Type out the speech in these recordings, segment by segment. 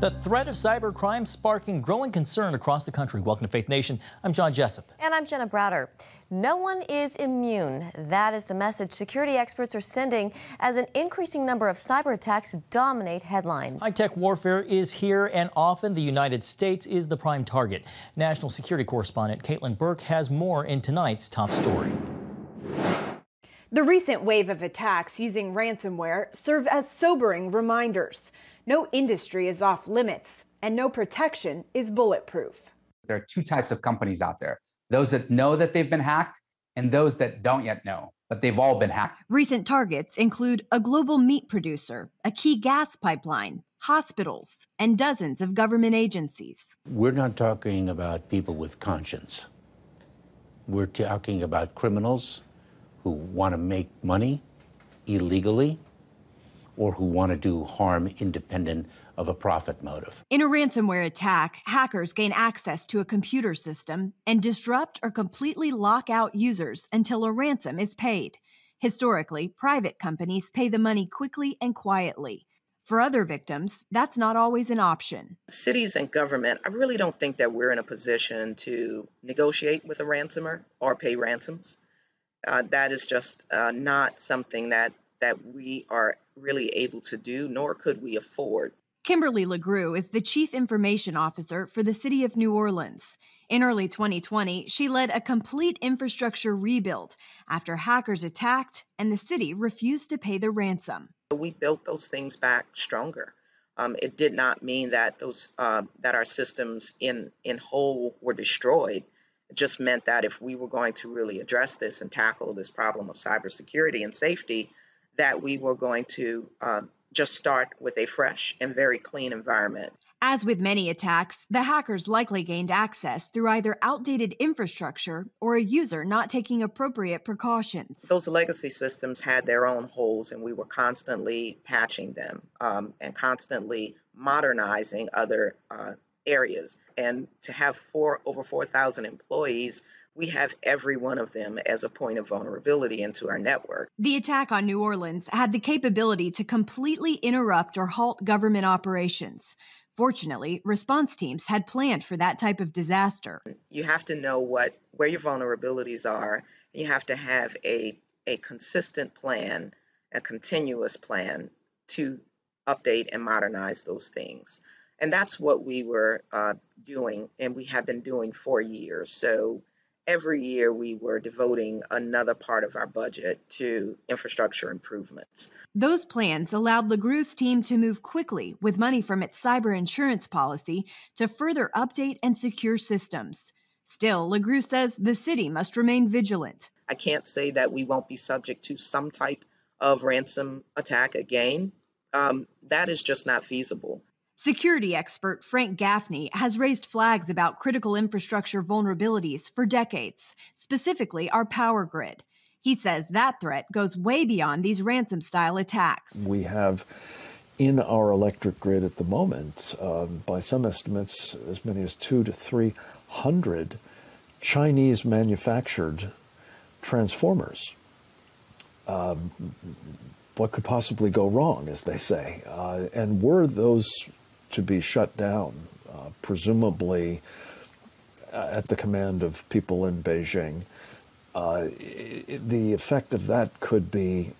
The threat of cybercrime sparking growing concern across the country. Welcome to Faith Nation. I'm John Jessup. And I'm Jenna Browder. No one is immune. That is the message security experts are sending as an increasing number of cyber attacks dominate headlines. High-tech warfare is here, and often the United States is the prime target. National security correspondent Caitlin Burke has more in tonight's top story. The recent wave of attacks using ransomware serve as sobering reminders. No industry is off limits, and no protection is bulletproof. There are two types of companies out there: those that know that they've been hacked and those that don't yet know, but they've all been hacked. Recent targets include a global meat producer, a key gas pipeline, hospitals, and dozens of government agencies. We're not talking about people with conscience. We're talking about criminals who want to make money illegally, or who want to do harm independent of a profit motive. In a ransomware attack, hackers gain access to a computer system and disrupt or completely lock out users until a ransom is paid. Historically, private companies pay the money quickly and quietly. For other victims, that's not always an option. Cities and government, I really don't think that we're in a position to negotiate with a ransomer or pay ransoms. That is just not something that we are really able to do, nor could we afford. Kimberly LeGroux is the Chief Information Officer for the City of New Orleans. In early 2020, she led a complete infrastructure rebuild after hackers attacked and the city refused to pay the ransom. We built those things back stronger. It did not mean that that our systems in whole were destroyed. It just meant that if we were going to really address this and tackle this problem of cybersecurity and safety, that we were going to just start with a fresh and very clean environment. As with many attacks, the hackers likely gained access through either outdated infrastructure or a user not taking appropriate precautions. Those legacy systems had their own holes, and we were constantly patching them and constantly modernizing other areas. And to have over 4,000 employees, we have every one of them as a point of vulnerability into our network. The attack on New Orleans had the capability to completely interrupt or halt government operations. Fortunately, response teams had planned for that type of disaster. You have to know where your vulnerabilities are. You have to have a consistent plan, a continuous plan to update and modernize those things. And that's what we were doing, and we have been doing for years. So every year we were devoting another part of our budget to infrastructure improvements. Those plans allowed LeGroux's team to move quickly with money from its cyber insurance policy to further update and secure systems. Still, LeGroux says the city must remain vigilant. I can't say that we won't be subject to some type of ransom attack again. That is just not feasible. Security expert Frank Gaffney has raised flags about critical infrastructure vulnerabilities for decades, specifically our power grid. He says that threat goes way beyond these ransom-style attacks. We have in our electric grid at the moment, by some estimates, as many as 200 to 300 Chinese-manufactured transformers. What could possibly go wrong, as they say? And were those to be shut down, presumably at the command of people in Beijing, the effect of that could be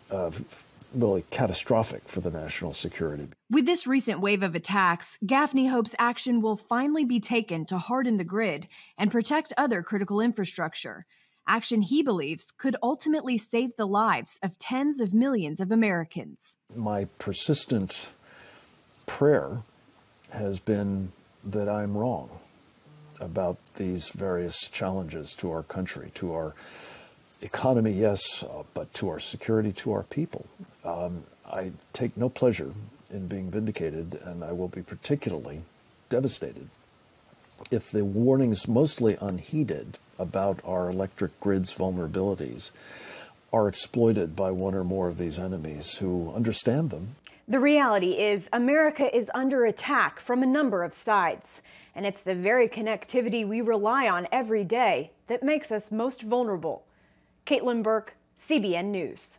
really catastrophic for the national security. With this recent wave of attacks, Gaffney hopes action will finally be taken to harden the grid and protect other critical infrastructure. Action he believes could ultimately save the lives of tens of millions of Americans. My persistent prayer has been that I'm wrong about these various challenges to our country, to our economy, yes, but to our security, to our people. I take no pleasure in being vindicated, and I will be particularly devastated if the warnings, mostly unheeded, about our electric grid's vulnerabilities are exploited by one or more of these enemies who understand them. The reality is America is under attack from a number of sides, and it's the very connectivity we rely on every day that makes us most vulnerable. Caitlin Burke, CBN News.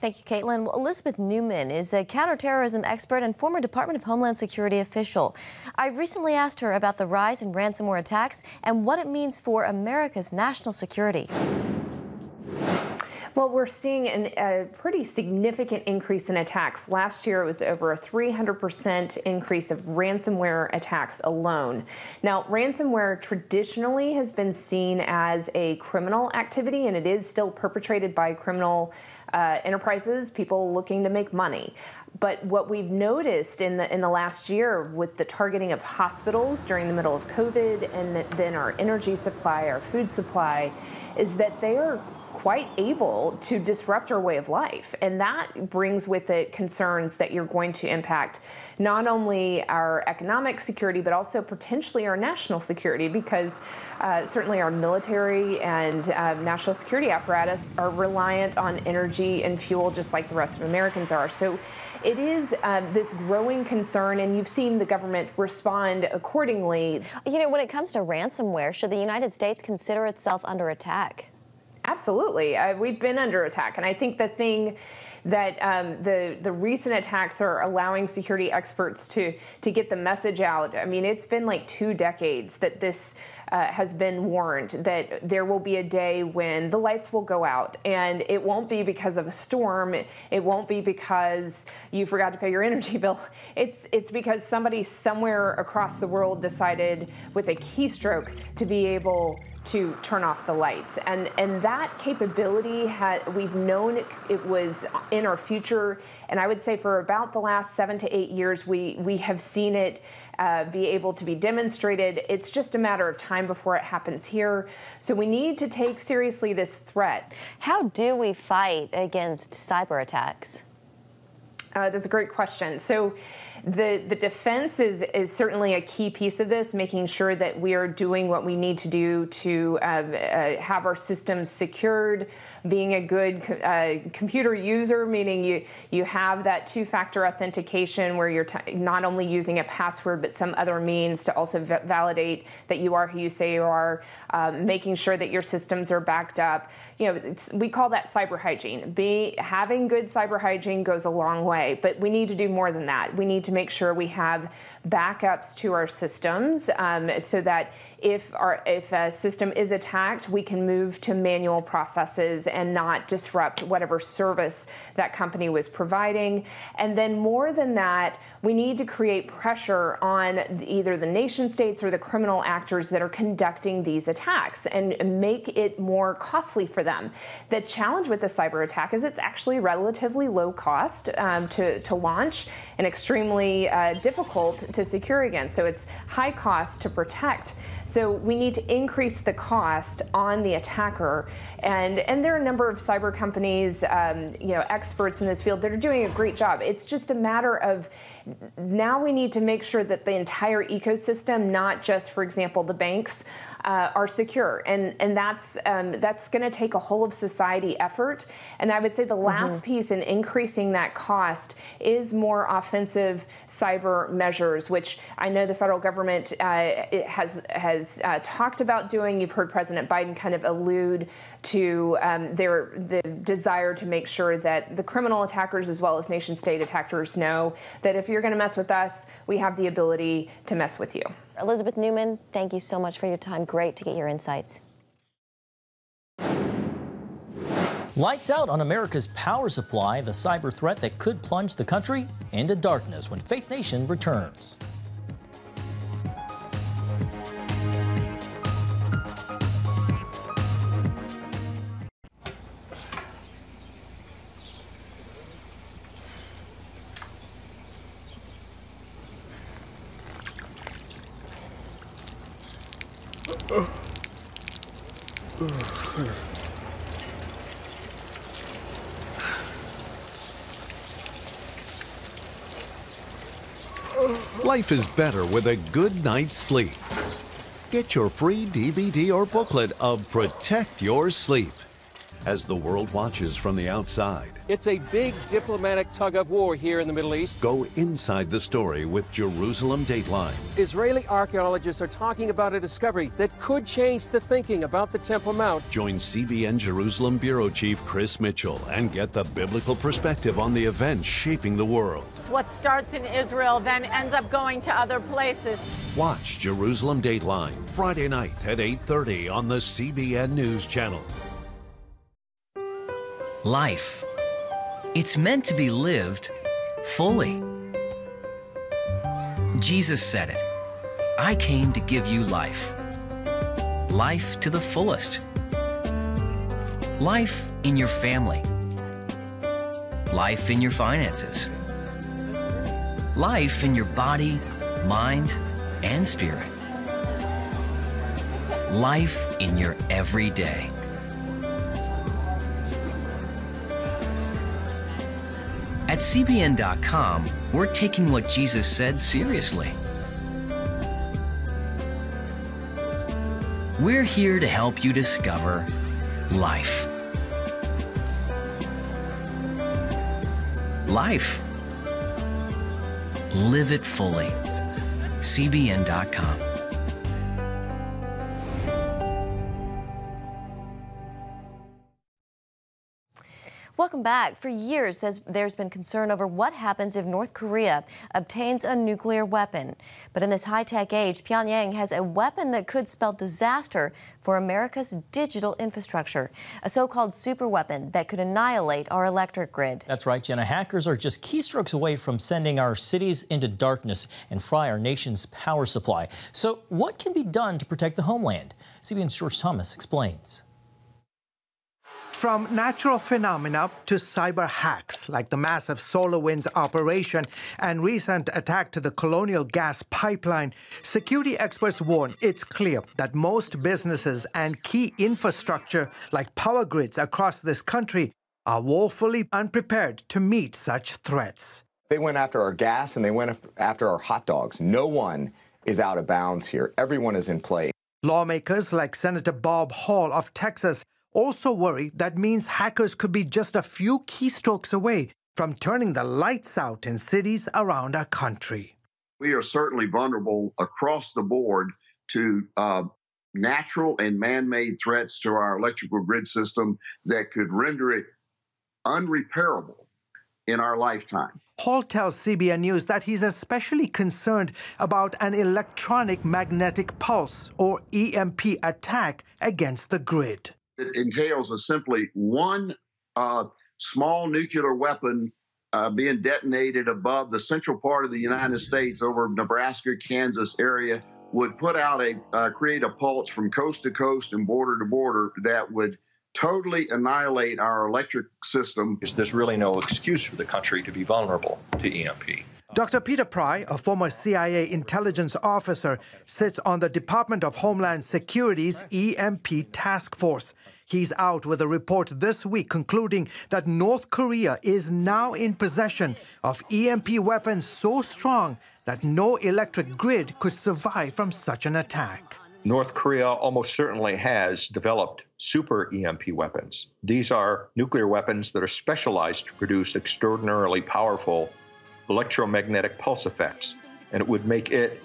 Thank you, Caitlin. Well, Elizabeth Newman is a counterterrorism expert and former Department of Homeland Security official. I recently asked her about the rise in ransomware attacks and what it means for America's national security. Well, we're seeing a pretty significant increase in attacks. Last year, it was over a 300% increase of ransomware attacks alone. Now, ransomware traditionally has been seen as a criminal activity, and it is still perpetrated by criminal enterprises, people looking to make money. But what we've noticed in the last year with the targeting of hospitals during the middle of COVID and then our energy supply, our food supply, is that they are quite able to disrupt our way of life. And that brings with it concerns that you're going to impact not only our economic security, but also potentially our national security, because certainly our military and national security apparatus are reliant on energy and fuel just like the rest of Americans are. So it is this growing concern, and you've seen the government respond accordingly. You know, when it comes to ransomware, should the United States consider itself under attack? Absolutely. We've been under attack. And I think the thing that the recent attacks are allowing security experts to get the message out. I mean, it's been like 2 decades that this has been warned that there will be a day when the lights will go out, and it won't be because of a storm. It won't be because you forgot to pay your energy bill. It's because somebody somewhere across the world decided with a keystroke to be able to turn off the lights. And that capability, we've known it was in our future. And I would say for about the last 7 to 8 years, we have seen it be able to be demonstrated. It's just a matter of time before it happens here. So we need to take seriously this threat. How do we fight against cyber attacks? That's a great question. So the defense is certainly a key piece of this, making sure that we are doing what we need to do to have our systems secured, being a good computer user, meaning you have that 2-factor authentication where you're not only using a password but some other means to also validate that you are who you say you are, making sure that your systems are backed up. You know, we call that cyber hygiene. Having good cyber hygiene goes a long way, but we need to do more than that. We need to make sure we have backups to our systems so that if a system is attacked, we can move to manual processes and not disrupt whatever service that company was providing. And then more than that, we need to create pressure on either the nation states or the criminal actors that are conducting these attacks and make it more costly for them. The challenge with the cyber attack is it's actually relatively low cost to launch and extremely difficult to secure against. So it's high cost to protect. So we need to increase the cost on the attacker. And there are a number of cyber companies, experts in this field that are doing a great job. It's just a matter of now we need to make sure that the entire ecosystem, not just, for example, the banks, are secure, and that's going to take a whole of society effort. And I would say the last piece in increasing that cost is more offensive cyber measures, which I know the federal government has talked about doing. You've heard President Biden kind of allude to the desire to make sure that the criminal attackers as well as nation-state attackers know that if you're going to mess with us, we have the ability to mess with you. Elizabeth Newman, thank you so much for your time. Great to get your insights. Lights out on America's power supply, the cyber threat that could plunge the country into darkness when Faith Nation returns. Life is better with a good night's sleep. Get your free DVD or booklet of Protect Your Sleep. as the world watches from the outside. It's a big diplomatic tug of war here in the Middle East. Go inside the story with Jerusalem Dateline. Israeli archaeologists are talking about a discovery that could change the thinking about the Temple Mount. Join CBN Jerusalem Bureau Chief Chris Mitchell and get the biblical perspective on the events shaping the world. What starts in Israel then ends up going to other places. Watch Jerusalem Dateline Friday night at 8:30 on the CBN News Channel. Life. It's meant to be lived fully. Jesus said it. I came to give you life. Life to the fullest. Life in your family. Life in your finances. Life in your body, mind, and spirit. Life in your everyday. At CBN.com, we're taking what Jesus said seriously. We're here to help you discover life. Life. Live it fully. CBN.com. Welcome back. For years, there's been concern over what happens if North Korea obtains a nuclear weapon. But in this high-tech age, Pyongyang has a weapon that could spell disaster for America's digital infrastructure, a so-called superweapon that could annihilate our electric grid. That's right, Jenna. Hackers are just keystrokes away from sending our cities into darkness and fry our nation's power supply. So what can be done to protect the homeland? CBN's George Thomas explains. From natural phenomena to cyber hacks, like the massive SolarWinds operation and recent attack to the Colonial gas pipeline, security experts warn it's clear that most businesses and key infrastructure, like power grids across this country, are woefully unprepared to meet such threats. They went after our gas and they went after our hot dogs. No one is out of bounds here. Everyone is in play. Lawmakers like Senator Bob Hall of Texas also worry that means hackers could be just a few keystrokes away from turning the lights out in cities around our country. We are certainly vulnerable across the board to natural and man-made threats to our electrical grid system that could render it unrepairable in our lifetime. Hall tells CBN News that he's especially concerned about an electronic magnetic pulse, or EMP, attack against the grid. It entails simply one small nuclear weapon being detonated above the central part of the United States over Nebraska, Kansas area would put out create a pulse from coast to coast and border to border that would totally annihilate our electric system. There's really no excuse for the country to be vulnerable to EMP. Dr. Peter Pry, a former CIA intelligence officer, sits on the Department of Homeland Security's EMP task force. He's out with a report this week concluding that North Korea is now in possession of EMP weapons so strong that no electric grid could survive from such an attack. North Korea almost certainly has developed super EMP weapons. These are nuclear weapons that are specialized to produce extraordinarily powerful electromagnetic pulse effects, and it would make it,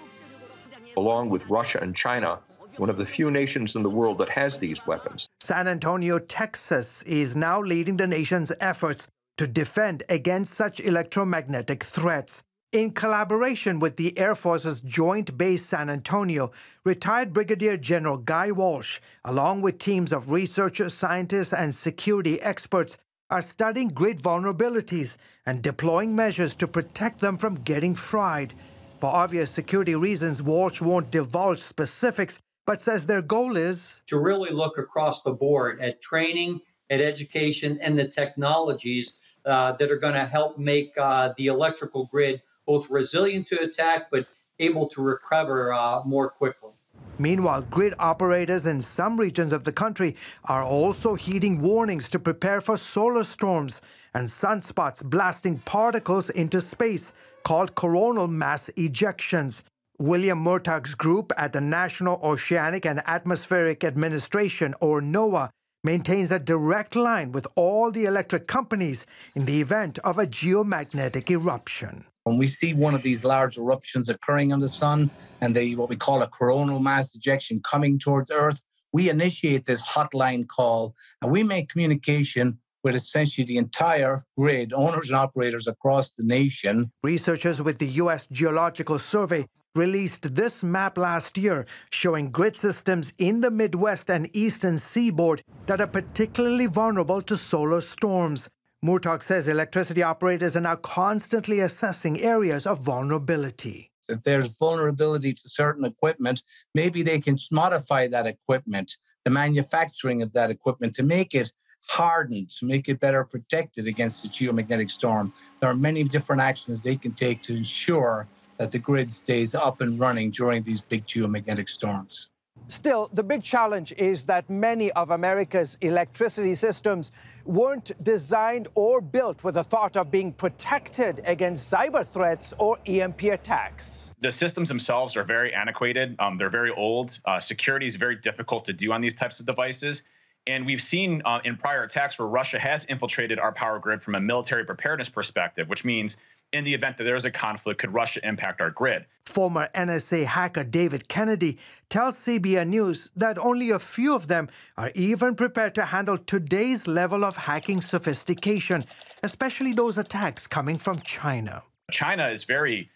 along with Russia and China, one of the few nations in the world that has these weapons. San Antonio, Texas is now leading the nation's efforts to defend against such electromagnetic threats. In collaboration with the Air Force's Joint Base San Antonio, retired Brigadier General Guy Walsh, along with teams of researchers, scientists, and security experts, are studying grid vulnerabilities and deploying measures to protect them from getting fried. For obvious security reasons, Walsh won't divulge specifics, but says their goal is to really look across the board at training, at education, and the technologies that are going to help make the electrical grid both resilient to attack, but able to recover more quickly. Meanwhile, grid operators in some regions of the country are also heeding warnings to prepare for solar storms and sunspots blasting particles into space, called coronal mass ejections. William Murtaugh's group at the National Oceanic and Atmospheric Administration, or NOAA, maintains a direct line with all the electric companies in the event of a geomagnetic eruption. When we see one of these large eruptions occurring on the sun and what we call a coronal mass ejection coming towards Earth, we initiate this hotline call and we make communication with essentially the entire grid, owners and operators across the nation. Researchers with the U.S. Geological Survey released this map last year showing grid systems in the Midwest and Eastern Seaboard that are particularly vulnerable to solar storms. Murtagh says electricity operators are now constantly assessing areas of vulnerability. If there's vulnerability to certain equipment, maybe they can modify that equipment, the manufacturing of that equipment, to make it hardened, to make it better protected against the geomagnetic storm. There are many different actions they can take to ensure that the grid stays up and running during these big geomagnetic storms. Still, the big challenge is that many of America's electricity systems weren't designed or built with the thought of being protected against cyber threats or EMP attacks. The systems themselves are very antiquated. They're very old. Security is very difficult to do on these types of devices. And we've seen in prior attacks where Russia has infiltrated our power grid from a military preparedness perspective, which means in the event that there is a conflict, could Russia impact our grid? Former NSA hacker David Kennedy tells CBN News that only a few of them are even prepared to handle today's level of hacking sophistication, especially those attacks coming from China. China is very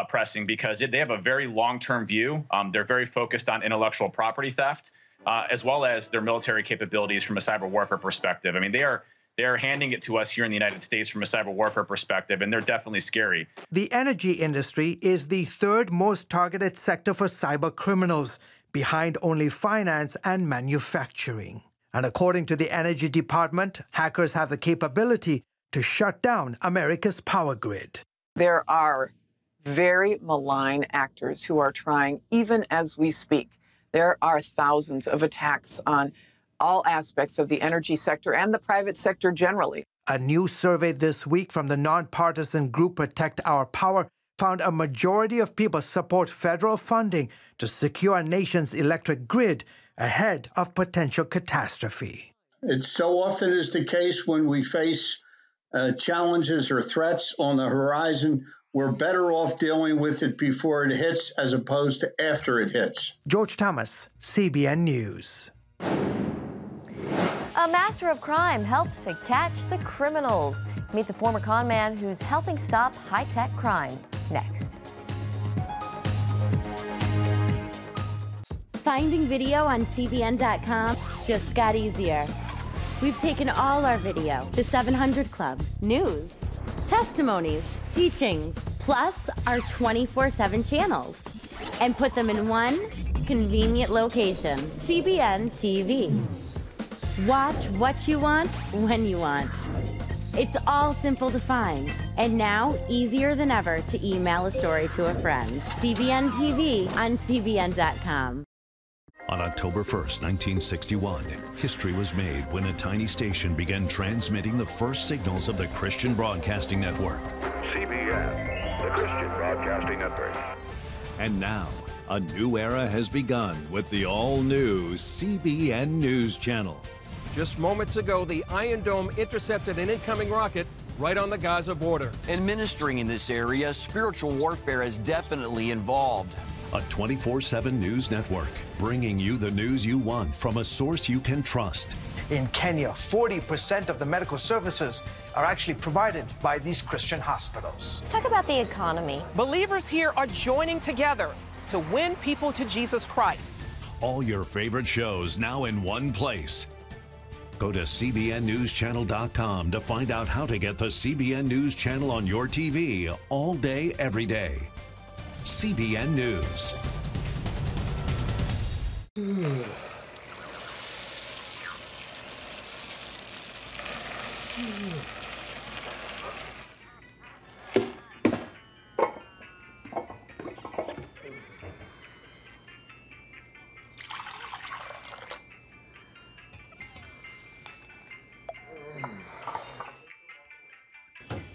pressing because they have a very long-term view. They're very focused on intellectual property theft, as well as their military capabilities from a cyber warfare perspective. I mean, they're handing it to us here in the United States from a cyber warfare perspective, and they're definitely scary. The energy industry is the third most targeted sector for cyber criminals, behind only finance and manufacturing. And according to the Energy Department, hackers have the capability to shut down America's power grid. There are very malign actors who are trying, even as we speak. There are thousands of attacks on all aspects of the energy sector and the private sector generally. A new survey this week from the nonpartisan group Protect Our Power found a majority of people support federal funding to secure our nation's electric grid ahead of potential catastrophe. It so often is the case when we face challenges or threats on the horizon, we're better off dealing with it before it hits as opposed to after it hits. George Thomas, CBN News. A master of crime helps to catch the criminals. Meet the former con man who's helping stop high-tech crime. Next. Finding video on CBN.com just got easier. We've taken all our video, the 700 Club, news, testimonies, teachings, plus our 24/7 channels, and put them in one convenient location, CBN TV. Watch what you want, when you want. It's all simple to find, and now easier than ever to email a story to a friend. CBN TV on CBN.com. On October 1st, 1961, history was made when a tiny station began transmitting the first signals of the Christian Broadcasting Network. CBN, the Christian Broadcasting Network. And now, a new era has begun with the all-new CBN News Channel. Just moments ago, the Iron Dome intercepted an incoming rocket right on the Gaza border. And ministering in this area, spiritual warfare is definitely involved. A 24/7 news network, bringing you the news you want from a source you can trust. In Kenya, 40% of the medical services are actually provided by these Christian hospitals. Let's talk about the economy. Believers here are joining together to win people to Jesus Christ. All your favorite shows now in one place. Go to cbnnewschannel.com to find out how to get the CBN News Channel on your TV all day, every day. CBN News.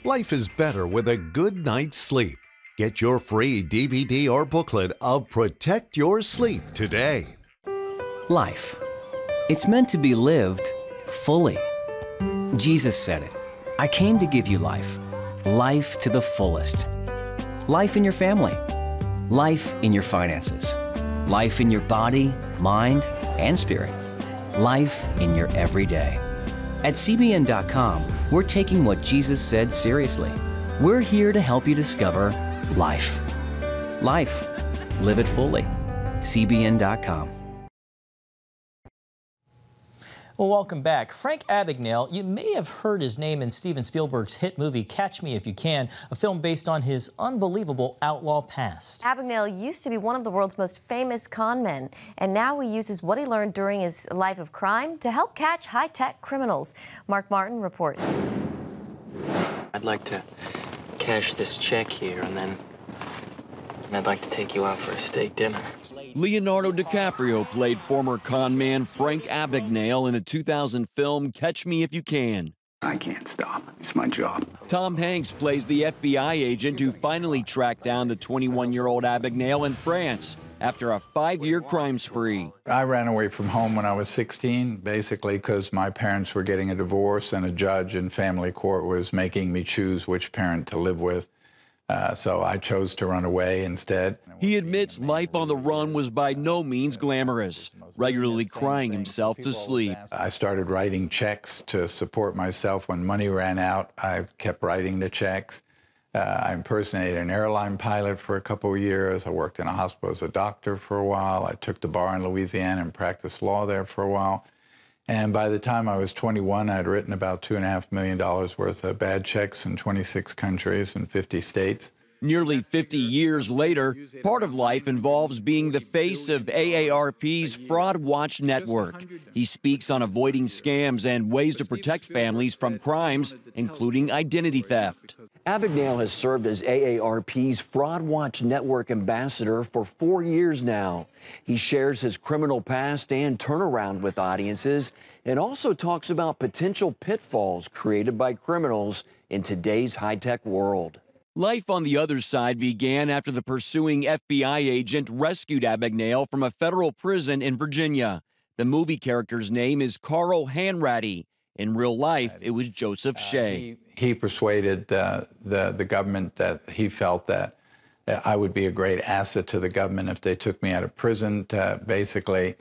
Life is better with a good night's sleep. Get your free DVD or booklet of Protect Your Sleep today. Life. It's meant to be lived fully. Jesus said it. I came to give you life, life to the fullest. Life in your family, life in your finances, life in your body, mind, and spirit, life in your everyday. At CBN.com, we're taking what Jesus said seriously. We're here to help you discover life. Life. Live it fully. CBN.com. Well, welcome back. Frank Abagnale, you may have heard his name in Steven Spielberg's hit movie Catch Me If You Can, a film based on his unbelievable outlaw past. Abagnale used to be one of the world's most famous con men, and now he uses what he learned during his life of crime to help catch high-tech criminals. Mark Martin reports. I'd like to cash this check here, and I'd like to take you out for a steak dinner. Leonardo DiCaprio played former con man Frank Abagnale in the 2000 film Catch Me If You Can. I can't stop. It's my job. Tom Hanks plays the FBI agent who finally tracked down the 21-year-old Abagnale in France after a 5-year crime spree. I ran away from home when I was 16, basically because my parents were getting a divorce and a judge in family court was making me choose which parent to live with. So I chose to run away instead. He admits life on the run was by no means glamorous, regularly crying himself to sleep. I started writing checks to support myself. When money ran out, I kept writing the checks. I impersonated an airline pilot for a couple of years. I worked in a hospital as a doctor for a while. I took the bar in Louisiana and practiced law there for a while. And by the time I was 21, I'd written about $2.5 million worth of bad checks in 26 countries and 50 states. Nearly 50 years later, part of life involves being the face of AARP's Fraud Watch network. He speaks on avoiding scams and ways to protect families from crimes, including identity theft. Abagnale has served as AARP's Fraud Watch network ambassador for 4 years now. He shares his criminal past and turnaround with audiences and also talks about potential pitfalls created by criminals in today's high-tech world. Life on the other side began after the pursuing FBI agent rescued Abagnale from a federal prison in Virginia. The movie character's name is Carl Hanratty. In real life, it was Joseph Shea. He persuaded the government that he felt that I would be a great asset to the government if they took me out of prison to basically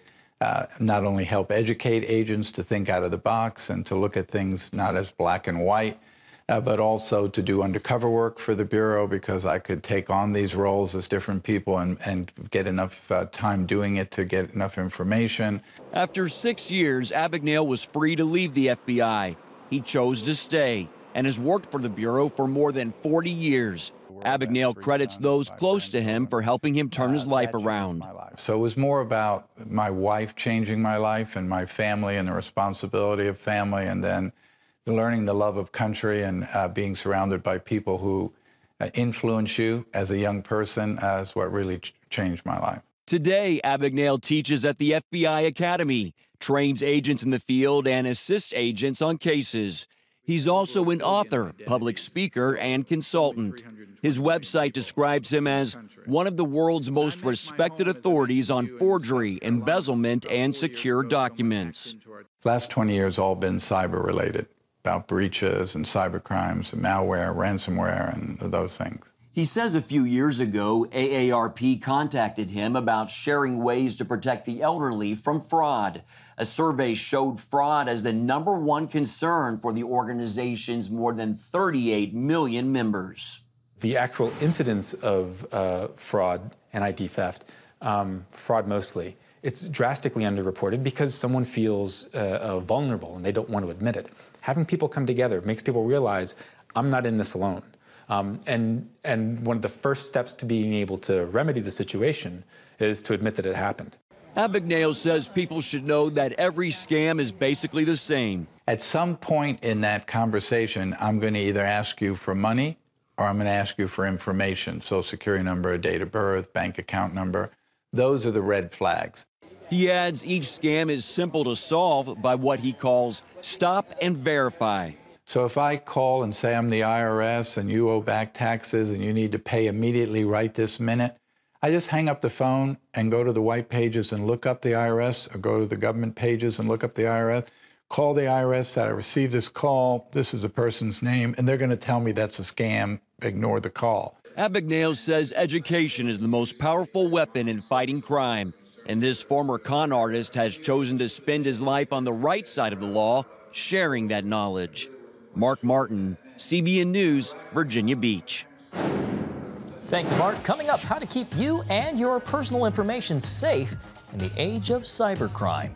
not only help educate agents to think out of the box and to look at things not as black and white, but also to do undercover work for the Bureau because I could take on these roles as different people and get enough time doing it to get enough information. After 6 years, Abagnale was free to leave the FBI. He chose to stay and has worked for the Bureau for more than 40 years. Abagnale credits those close to him for helping him turn his life around. So it was more about my wife changing my life and my family and the responsibility of family, and then learning the love of country and being surrounded by people who influence you as a young person is what really changed my life. Today, Abagnale teaches at the FBI Academy, trains agents in the field, and assists agents on cases. He's also an author, public speaker, and consultant. His website describes him as one of the world's most respected authorities on forgery, embezzlement, and secure documents. Last 20 years all been cyber-related, about breaches and cybercrimes and malware, ransomware, and those things. He says a few years ago, AARP contacted him about sharing ways to protect the elderly from fraud. A survey showed fraud as the #1 concern for the organization's more than 38 million members. The actual incidence of fraud and ID theft, fraud mostly, it's drastically underreported because someone feels vulnerable and they don't want to admit it. Having people come together makes people realize, I'm not in this alone. And one of the first steps to being able to remedy the situation is to admit that it happened. Abagnale says people should know that every scam is basically the same. At some point in that conversation, I'm going to either ask you for money or I'm going to ask you for information, Social Security number, date of birth, bank account number. Those are the red flags. He adds each scam is simple to solve by what he calls stop and verify. So if I call and say I'm the IRS and you owe back taxes and you need to pay immediately right this minute, I just hang up the phone and go to the white pages and look up the IRS, or go to the government pages and look up the IRS, call the IRS that I received this call, this is a person's name, and they're going to tell me that's a scam. Ignore the call. Abagnale says education is the most powerful weapon in fighting crime. And this former con artist has chosen to spend his life on the right side of the law, sharing that knowledge. Mark Martin, CBN News, Virginia Beach. Thank you, Mark. Coming up, how to keep you and your personal information safe in the age of cybercrime.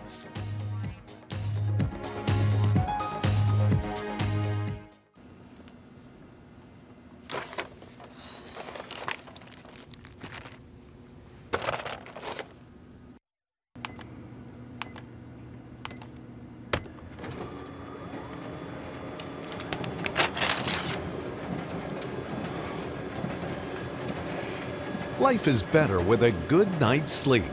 Life is better with a good night's sleep.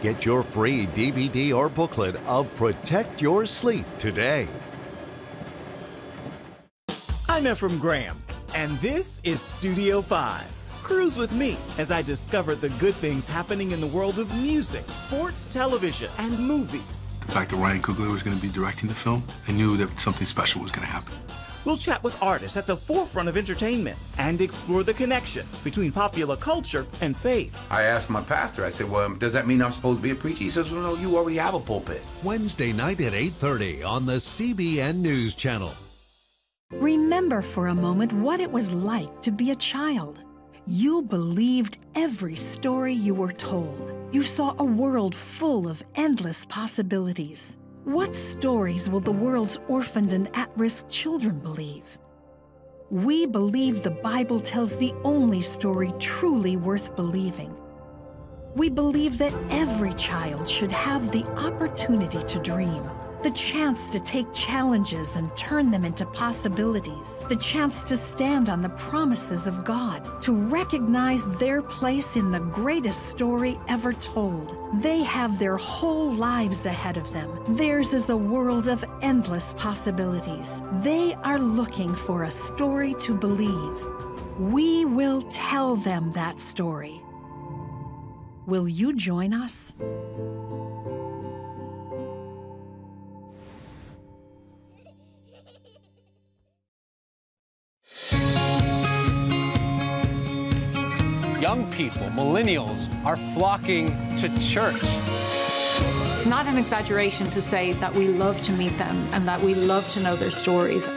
Get your free DVD or booklet of Protect Your Sleep today. I'm Ephraim Graham, and this is Studio 5. Cruise with me as I discover the good things happening in the world of music, sports, television, and movies. The fact that Ryan Coogler was going to be directing the film, I knew that something special was going to happen. We'll chat with artists at the forefront of entertainment and explore the connection between popular culture and faith. I asked my pastor, I said, well, does that mean I'm supposed to be a preacher? He says, well, no, you already have a pulpit. Wednesday night at 8:30 on the CBN News Channel. Remember for a moment what it was like to be a child. You believed every story you were told. You saw a world full of endless possibilities. What stories will the world's orphaned and at-risk children believe? We believe the Bible tells the only story truly worth believing. We believe that every child should have the opportunity to dream, the chance to take challenges and turn them into possibilities, the chance to stand on the promises of God, to recognize their place in the greatest story ever told. They have their whole lives ahead of them. Theirs is a world of endless possibilities. They are looking for a story to believe. We will tell them that story. Will you join us? Young people, millennials, are flocking to church. It's not an exaggeration to say that we love to meet them and that we love to know their stories.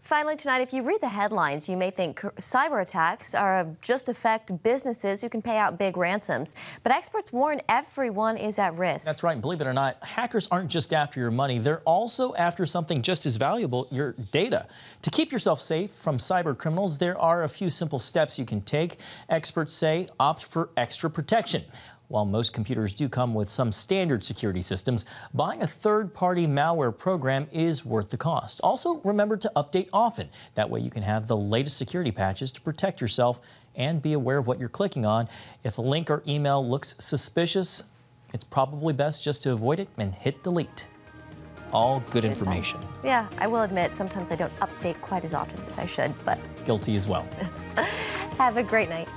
Finally tonight, if you read the headlines, you may think cyber attacks just affect businesses who can pay out big ransoms. But experts warn everyone is at risk. That's right. And believe it or not, hackers aren't just after your money. They're also after something just as valuable, your data. To keep yourself safe from cyber criminals, there are a few simple steps you can take. Experts say opt for extra protection. While most computers do come with some standard security systems, buying a third-party malware program is worth the cost. Also, remember to update often. That way you can have the latest security patches to protect yourself and be aware of what you're clicking on. If a link or email looks suspicious, it's probably best just to avoid it and hit delete. All good information. Yeah, I will admit, sometimes I don't update quite as often as I should, but... Guilty as well. Have a great night.